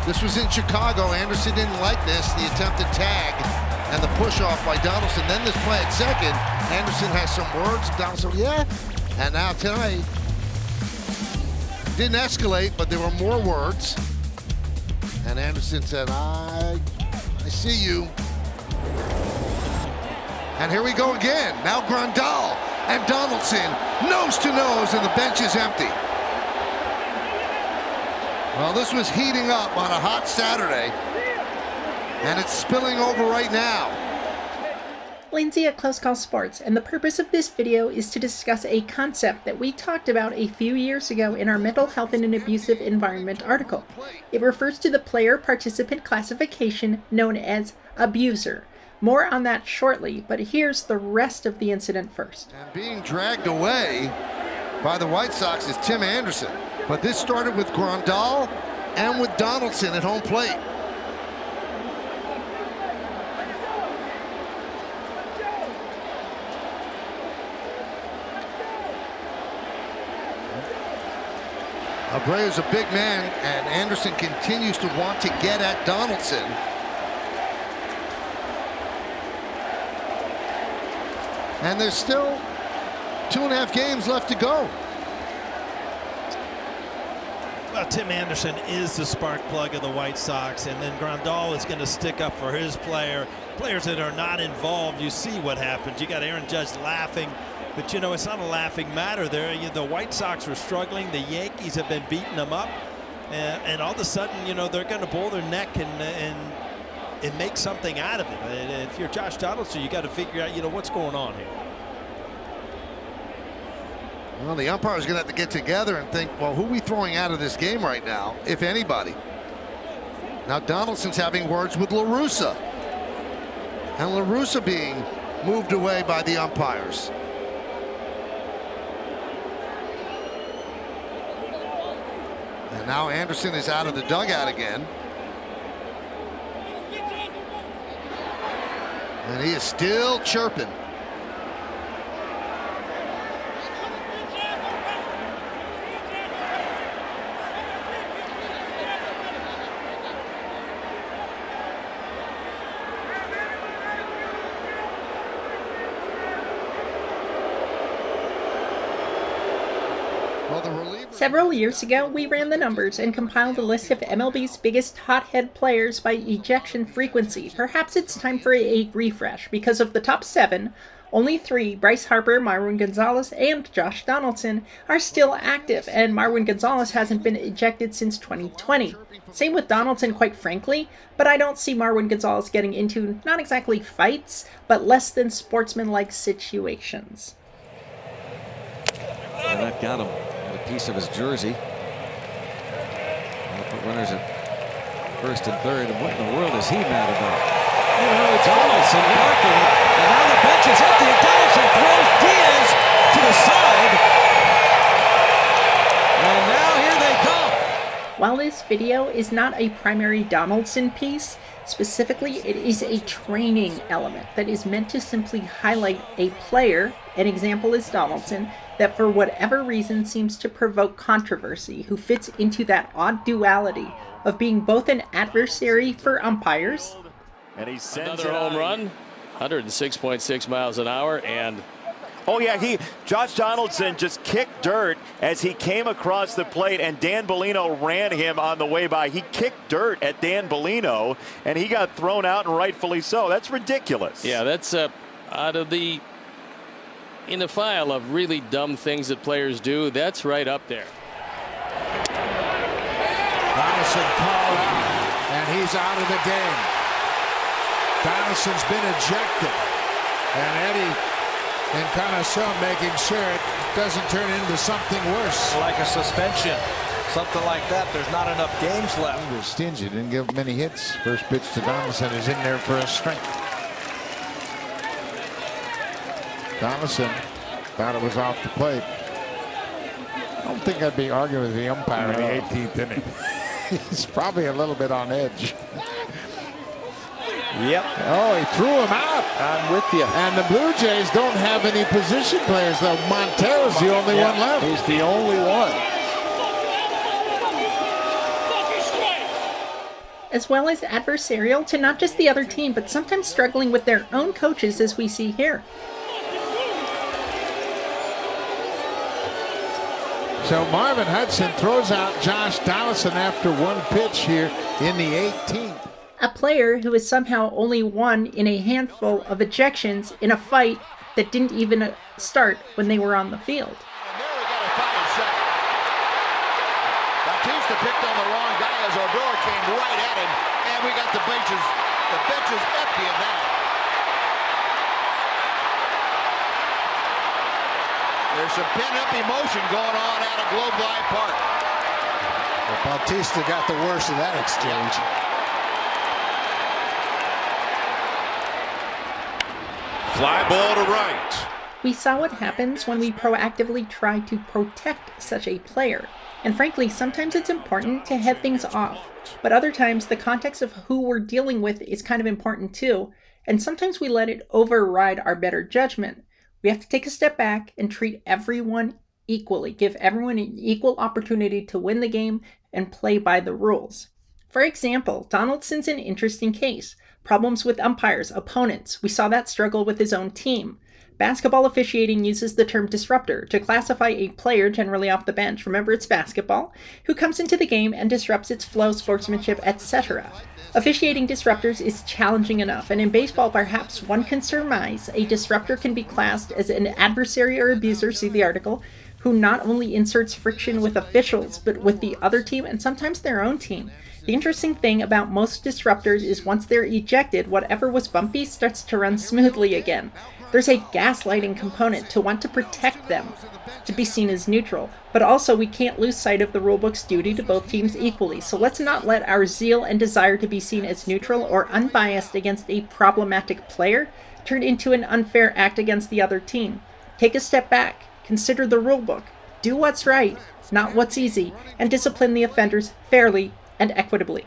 This was in Chicago. Anderson didn't like this, the attempted tag and the push off by Donaldson. Then this play at second, Anderson has some words. Donaldson, yeah. And now tonight, didn't escalate, but there were more words. And Anderson said, I see you. And here we go again. Now Grandal and Donaldson, nose to nose, and the bench is empty. Well, this was heating up on a hot Saturday, and it's spilling over right now. Lindsay at Close Call Sports, and the purpose of this video is to discuss a concept that we talked about a few years ago in our Mental Health in an Abusive Environment article. It refers to the player-participant classification known as abuser. More on that shortly, but here's the rest of the incident first. And being dragged away by the White Sox is Tim Anderson. But this started with Grandal and with Donaldson at home plate. Abreu's a big man, and Anderson continues to want to get at Donaldson. And there's still 2.5 games left to go. Well, Tim Anderson is the spark plug of the White Sox, and then Grandal is going to stick up for his players that are not involved. You see what happens. You got Aaron Judge laughing, but you know it's not a laughing matter there. The White Sox were struggling. The Yankees have been beating them up, and all of a sudden, you know, they're going to bowl their neck and make something out of it. And if you're Josh Donaldson, you got to figure out, you know, what's going on here. Well, the umpire's going to have to get together and think, well, who are we throwing out of this game right now, if anybody? Now Donaldson's having words with La Russa. And La Russa being moved away by the umpires. And now Anderson is out of the dugout again. And he is still chirping. Several years ago, we ran the numbers and compiled a list of MLB's biggest hothead players by ejection frequency. Perhaps it's time for a refresh, because of the top 7, only 3, Bryce Harper, Marwin Gonzalez, and Josh Donaldson, are still active, and Marwin Gonzalez hasn't been ejected since 2020. Same with Donaldson, quite frankly, but I don't see Marwin Gonzalez getting into, not exactly fights, but less than sportsmanlike situations. And that got him a piece of his jersey. We'll put runners at first and third, and what in the world is he mad about? You know, it's Donaldson barking, and now the bench is empty, and Donaldson throws Diaz to the side, and now here they come. While this video is not a primary Donaldson piece, specifically it is a training element that is meant to simply highlight a player, an example is Donaldson, that for whatever reason seems to provoke controversy, who fits into that odd duality of being both an adversary for umpires. And he sends another home run, 106.6 miles an hour, and oh yeah, Josh Donaldson just kicked dirt as he came across the plate, and Dan Bellino ran him on the way by. He kicked dirt at Dan Bellino, and he got thrown out, and rightfully so. That's ridiculous. Yeah, that's out of the in the file of really dumb things that players do. That's right up there. Donaldson called, and he's out of the game. Donaldson's been ejected, and Eddie and Connoisseur making sure it doesn't turn into something worse. Like a suspension, something like that. There's not enough games left. He was stingy, didn't give many hits. First pitch to Donaldson is in there for a strike. Donaldson thought it was off the plate. I don't think I'd be arguing with the umpire in the 18th inning. He's probably a little bit on edge. Yep. Oh, he threw him out. I'm with you. And the Blue Jays don't have any position players, though. Montero's the only one left. He's the only one. as well as adversarial to not just the other team, but sometimes struggling with their own coaches, as we see here. So Marvin Hudson throws out Josh Donaldson after one pitch here in the 18th. A player who is somehow only one in a handful of ejections in a fight that didn't even start when they were on the field. And there we got a foul second. Bautista picked on the wrong guy as Odor came right at him, and we got the bench is empty of that. There's some pent-up emotion going on out of Globe Life Park. Well, Bautista got the worst of that exchange. Fly ball to right. We saw what happens when we proactively try to protect such a player. And frankly, sometimes it's important to head things off. But other times, the context of who we're dealing with is kind of important too. And sometimes we let it override our better judgment. We have to take a step back and treat everyone equally. Give everyone an equal opportunity to win the game and play by the rules. For example, Donaldson's an interesting case. Problems with umpires, opponents. We saw that struggle with his own team. Basketball officiating uses the term disruptor to classify a player, generally off the bench, remember it's basketball, who comes into the game and disrupts its flow, sportsmanship, etc. Officiating disruptors is challenging enough, and in baseball perhaps one can surmise a disruptor can be classed as an adversary or abuser, see the article, who not only inserts friction with officials, but with the other team and sometimes their own team. The interesting thing about most disruptors is once they're ejected, whatever was bumpy starts to run smoothly again. There's a gaslighting component to want to protect them, to be seen as neutral. But also we can't lose sight of the rulebook's duty to both teams equally. So let's not let our zeal and desire to be seen as neutral or unbiased against a problematic player turn into an unfair act against the other team. Take a step back, consider the rulebook, do what's right, not what's easy, and discipline the offenders fairly and equitably.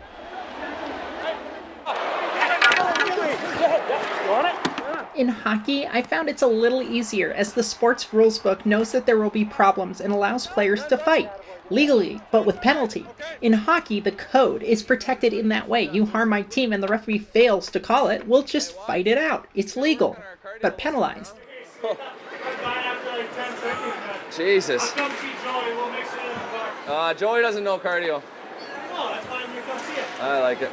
In hockey, I found it's a little easier as the sports rules book knows that there will be problems and allows players to fight, legally, but with penalty. In hockey, the code is protected in that way. You harm my team and the referee fails to call it, we'll just fight it out. It's legal, but penalized. Jesus. Joey doesn't know cardio. I like it.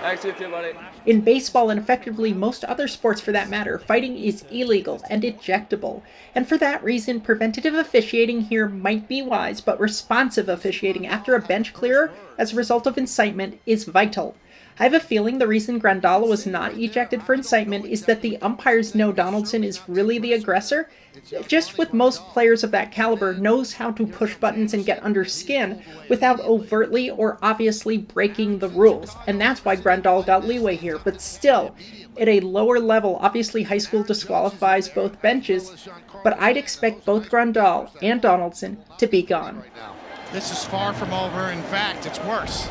Thanks, you too, buddy. In baseball and effectively most other sports for that matter, fighting is illegal and ejectable. And for that reason, preventative officiating here might be wise, but responsive officiating after a bench clearer as a result of incitement is vital. I have a feeling the reason Grandal was not ejected for incitement is that the umpires know Donaldson is really the aggressor. Just with most players of that caliber knows how to push buttons and get under skin without overtly or obviously breaking the rules. And that's why Grandal got leeway here. But still, at a lower level, obviously high school disqualifies both benches, but I'd expect both Grandal and Donaldson to be gone. This is far from over. In fact, it's worse.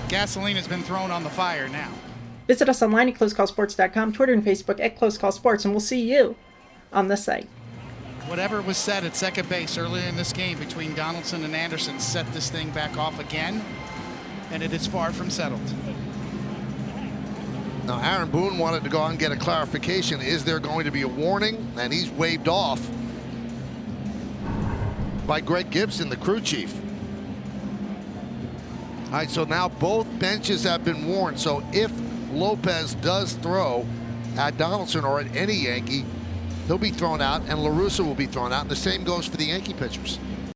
Gasoline has been thrown on the fire now. Visit us online at closecallsports.com, Twitter and Facebook at closecallsports, and we'll see you on the site. Whatever was said at second base earlier in this game between Donaldson and Anderson set this thing back off again, and it is far from settled. Now, Aaron Boone wanted to go out and get a clarification. Is there going to be a warning? And he's waved off by Greg Gibson, the crew chief. All right, so now both benches have been warned. So if Lopez does throw at Donaldson or at any Yankee, he'll be thrown out, and La Russa will be thrown out. And the same goes for the Yankee pitchers.